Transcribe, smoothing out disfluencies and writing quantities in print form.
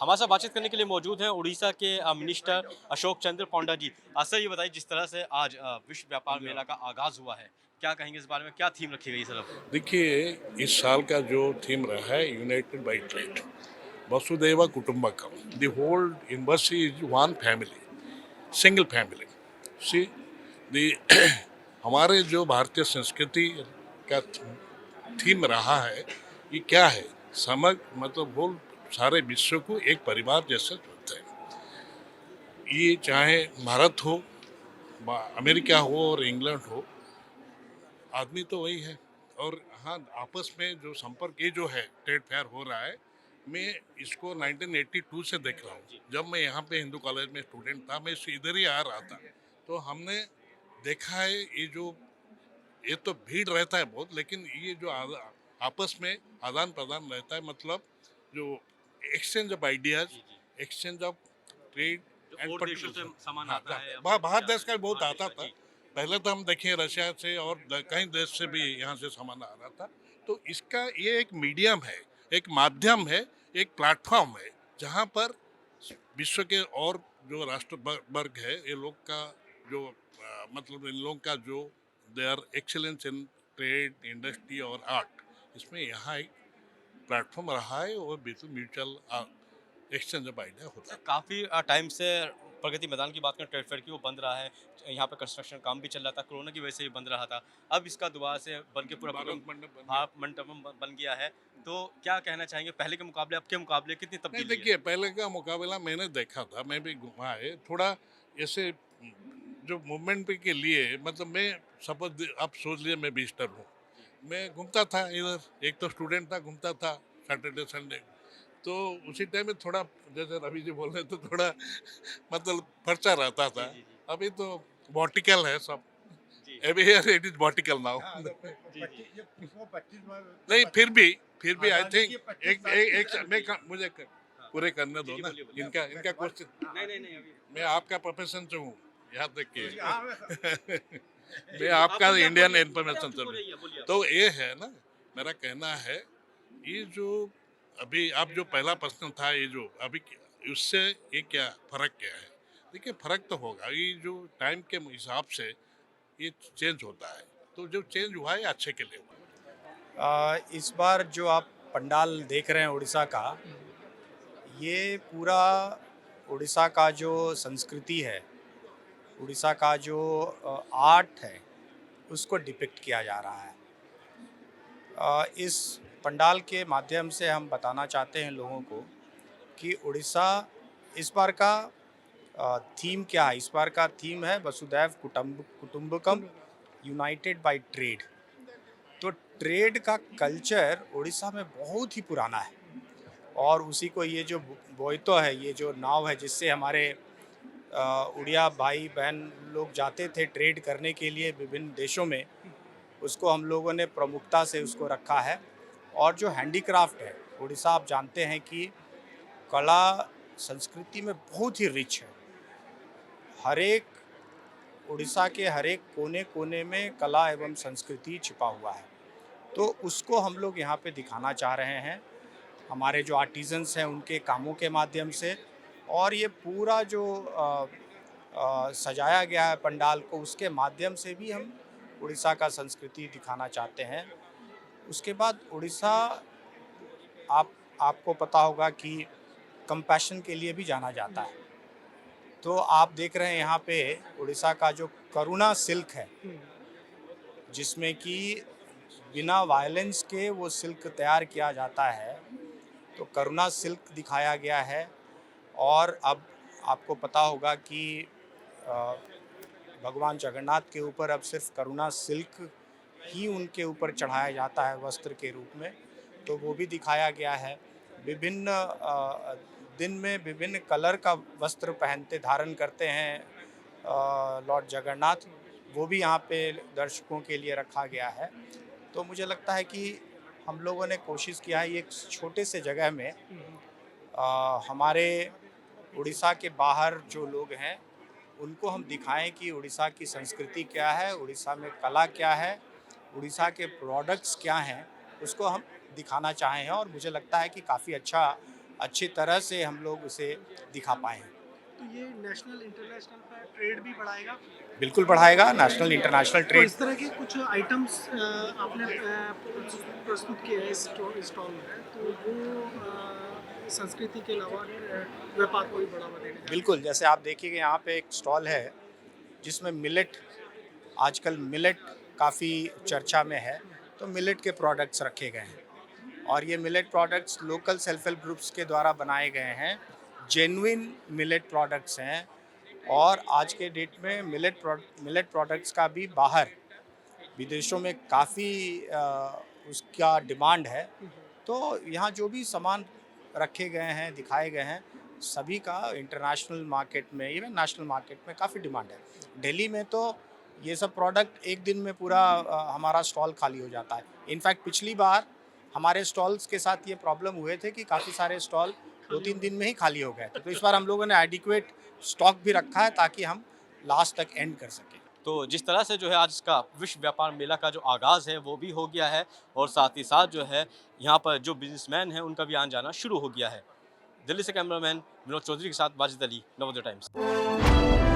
हमारे साथ बातचीत करने के लिए मौजूद हैं उड़ीसा के मिनिस्टर अशोक चंद्र पौंडा जी। सर ये बताइए जिस तरह से आज विश्व व्यापार मेला का आगाज़ हुआ है, क्या कहेंगे इस बारे में? क्या थीम रखी गई सर? देखिए, इस साल का जो थीम रहा है यूनाइटेड बाय ट्रेड, वसुधैव कुटुंबकम, the whole university is one family, single family. See the हमारे जो भारतीय संस्कृति का थीम रहा है, ये क्या है? समग्र मतलब वो सारे विश्व को एक परिवार जैसे सोचते हैं। ये चाहे भारत हो, अमेरिका हो और इंग्लैंड हो, आदमी तो वही है। और हाँ, आपस में जो संपर्क ये जो है ट्रेड फेयर हो रहा है, मैं इसको 1982 से देख रहा हूँ। जब मैं यहाँ पे हिंदू कॉलेज में स्टूडेंट था, मैं इधर ही आ रहा था, तो हमने देखा है ये तो भीड़ रहता है बहुत, लेकिन ये जो आपस में आदान प्रदान रहता है, मतलब जो एक्सचेंज ऑफ आइडियाज, जी, जी। एक्सचेंज ऑफ ट्रेड जो एंड और देशों से सामान हाँ, आता है बाहर देश का भी बहुत बाहर देश आता का। था। जी, पहले तो हम देखें रशिया से और कई देश से भी यहाँ से सामान आ रहा था। तो इसका ये एक मीडियम है, एक माध्यम है, एक प्लेटफॉर्म है, जहाँ पर विश्व के और जो राष्ट्र वर्ग है, ये लोग का जो मतलब इन लोगों का जो they are excellence in trade, industry और आर्ट, इसमें यहाँ एक प्लेटफॉर्म रहा है और बिल्कुल म्यूचुअल एक्सचेंज ऑफ आइडिया होता सर है। काफ़ी टाइम से प्रगति मैदान की बात करें ट्रेड फेयर की, वो बंद रहा है। यहाँ पे कंस्ट्रक्शन काम भी चल रहा था, कोरोना की वजह से भी बंद रहा था। अब इसका दोबारा से बन के पूरा भारत मंडप बन गया। भाप मंडपम बन गया है। तो क्या कहना चाहेंगे पहले के मुकाबले, अब के मुकाबले कितनी नहीं, तब्दीली है? देखिए, पहले का मुकाबला मैंने देखा था, मैं भी घुमा है थोड़ा ऐसे जो मूवमेंट पे के लिए, मतलब मैं सपोज आप सोच लिए मैं विजिटर हूँ, जी, मैं घूमता था इधर, एक तो स्टूडेंट था, घूमता था सैटरडे संडे। तो उसी टाइम में थोड़ा, जैसे रवि जी बोल रहे, तो थोड़ा मतलब पर्चा रहता जी, था। जी, जी, अभी तो वर्टिकल है सब, जी, everywhere it is vertical now. हाँ, तो जी, जी। 25 जब वो 25 तो नहीं, फिर भी आई आज़ादी थिंक के 25 एक साल एक, की एक मैं मुझे हाँ। पूरे करने जी, दो जी, ना। बोलिए, बोलिए। इनका मैं इनका सवाल क्वेश्चन, हाँ, नहीं, नहीं, नहीं, अभी मैं आपका प्रोफेशन से हूँ, याद तो रखिए। हाँ, मैं जी, मैं जी, आपका आप इंडियन बोलिए। अरे आप इंफॉर्मेशन चुप हो सर्विस। जाइए, बोलिए आप। तो ये है ना, मेरा कहना है, ये जो अभी आप जो पहला प्रश्न था, ये जो अभी उससे ये क्या फर्क क्या है? देखिए, फर्क तो होगा, ये जो टाइम के हिसाब से ये चेंज होता है। तो जो चेंज हुआ है अच्छे के लिए हुआ है। इस बार जो आप पंडाल देख रहे हैं उड़ीसा का, ये पूरा उड़ीसा का जो संस्कृति है, उड़ीसा का जो आर्ट है, उसको डिपिक्ट किया जा रहा है। इस पंडाल के माध्यम से हम बताना चाहते हैं लोगों को कि उड़ीसा इस बार का थीम क्या है। इस बार का थीम है वसुधैव कुटुंबकम, यूनाइटेड बाय ट्रेड। तो ट्रेड का कल्चर उड़ीसा में बहुत ही पुराना है, और उसी को ये जो बोइतो है, ये जो नाव है जिससे हमारे उड़िया भाई बहन लोग जाते थे ट्रेड करने के लिए विभिन्न देशों में, उसको हम लोगों ने प्रमुखता से उसको रखा है। और जो हैंडीक्राफ्ट है, उड़ीसा आप जानते हैं कि कला संस्कृति में बहुत ही रिच है। हर एक उड़ीसा के हर एक कोने कोने में कला एवं संस्कृति छिपा हुआ है। तो उसको हम लोग यहाँ पे दिखाना चाह रहे हैं, हमारे जो आर्टिजन्स हैं उनके कामों के माध्यम से। और ये पूरा जो सजाया गया है पंडाल को, उसके माध्यम से भी हम उड़ीसा का संस्कृति दिखाना चाहते हैं। उसके बाद उड़ीसा, आप आपको पता होगा कि कंपैशन के लिए भी जाना जाता है। तो आप देख रहे हैं यहाँ पे उड़ीसा का जो करुणा सिल्क है, जिसमें कि बिना वायलेंस के वो सिल्क तैयार किया जाता है, तो करुणा सिल्क दिखाया गया है। और अब आपको पता होगा कि अ, भगवान जगन्नाथ के ऊपर अब सिर्फ करुणा सिल्क ही उनके ऊपर चढ़ाया जाता है वस्त्र के रूप में, तो वो भी दिखाया गया है। विभिन्न दिन में विभिन्न कलर का वस्त्र पहनते धारण करते हैं लॉर्ड जगन्नाथ, वो भी यहाँ पे दर्शकों के लिए रखा गया है। तो मुझे लगता है कि हम लोगों ने कोशिश किया है, ये एक छोटे से जगह में हमारे उड़ीसा के बाहर जो लोग हैं उनको हम दिखाएं कि उड़ीसा की संस्कृति क्या है, उड़ीसा में कला क्या है, उड़ीसा के प्रोडक्ट्स क्या हैं, उसको हम दिखाना चाहे हैं। और मुझे लगता है कि काफ़ी अच्छा अच्छी तरह से हम लोग उसे दिखा पाए हैं। तो ये नेशनल इंटरनेशनल पे ट्रेड भी बढ़ाएगा। बिल्कुल बढ़ाएगा, नेशनल इंटरनेशनल तो ट्रेड। इस तरह के कुछ आइटम्स आपने प्रस्तुत किए हैं इस स्टॉल में, तो वो संस्कृति के अलावा व्यापार को भी बढ़ावा देने जा रहे हैं। बिल्कुल, जैसे आप देखिए यहाँ पे एक स्टॉल है जिसमें मिलेट, आजकल मिलेट काफ़ी चर्चा में है, तो मिलेट के प्रोडक्ट्स रखे गए हैं और ये millet products local self help groups के द्वारा बनाए गए हैं, जेन्युइन मिलेट प्रोडक्ट्स हैं और आज के डेट में मिलेट प्रोडक्ट्स का भी बाहर विदेशों में काफ़ी उसका डिमांड है। तो यहाँ जो भी सामान रखे गए हैं, दिखाए गए हैं, सभी का इंटरनेशनल मार्केट में, इवन नेशनल मार्केट में काफ़ी डिमांड है। दिल्ली में तो ये सब प्रोडक्ट एक दिन में पूरा हमारा स्टॉल खाली हो जाता है। इनफैक्ट पिछली बार हमारे स्टॉल्स के साथ ये प्रॉब्लम हुए थे कि काफ़ी सारे स्टॉल 2-3 दिन में ही खाली हो गए थे। तो इस बार हम लोगों ने एडिक्वेट स्टॉक भी रखा है ताकि हम लास्ट तक एंड कर सकें। तो जिस तरह से जो है आज इसका विश्व व्यापार मेला का जो आगाज़ है वो भी हो गया है और साथ ही साथ जो है यहाँ पर जो बिजनेसमैन हैं उनका भी आना जाना शुरू हो गया है। दिल्ली से कैमरामैन विनोद चौधरी के साथ वाजिद अली, नवोदय टाइम्स।